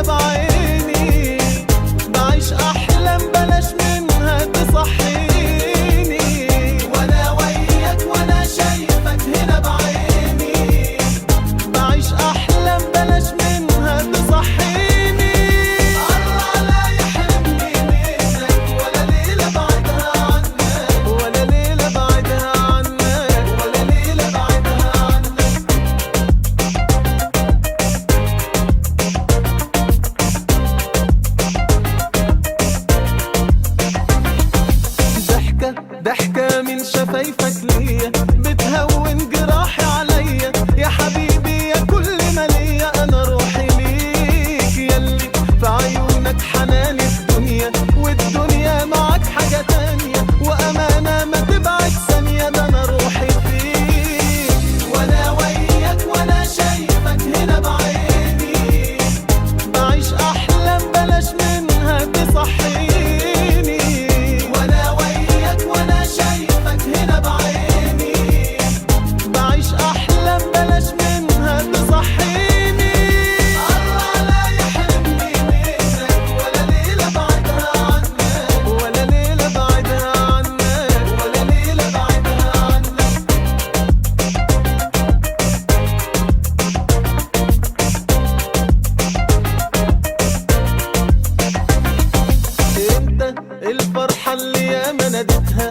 بعيني، بعيش أحلام بلاش منها تصحيني، وأنا وياك وأنا شايفك هنا بعيني، بعيش أحلام بلاش منها تصحيني. الله لا يحرمني منك ولا ليلة بعدها عنك، ولا ليلة بعدها عنك، ولا ليلة بعدها عنك. ضحكة من شفايفك ليا بتهون جراحي عليا، يا حبيبي يا كل ما ليا، أنا روحي ليك ياللي في عيونك حنان الدنيا، والدنيا معاك حاجة تانية، وأمانة ما تبعد ثانية، ده أنا روحي فيك، وأنا وياك وأنا شايفك هنا بعيني، بعيش أحلام بلاش منها تصحيني، وأنا وياك وأنا شايفك هنا بعيني، بعيش أحلام بلاش منها تصحيني. الله لا يحرمني منك ولا ليلة بعدها عنك، ولا ليلة بعدها عنك، ولا ليلة بعدها عنك. انت الفرحة اللي ياما ناديتها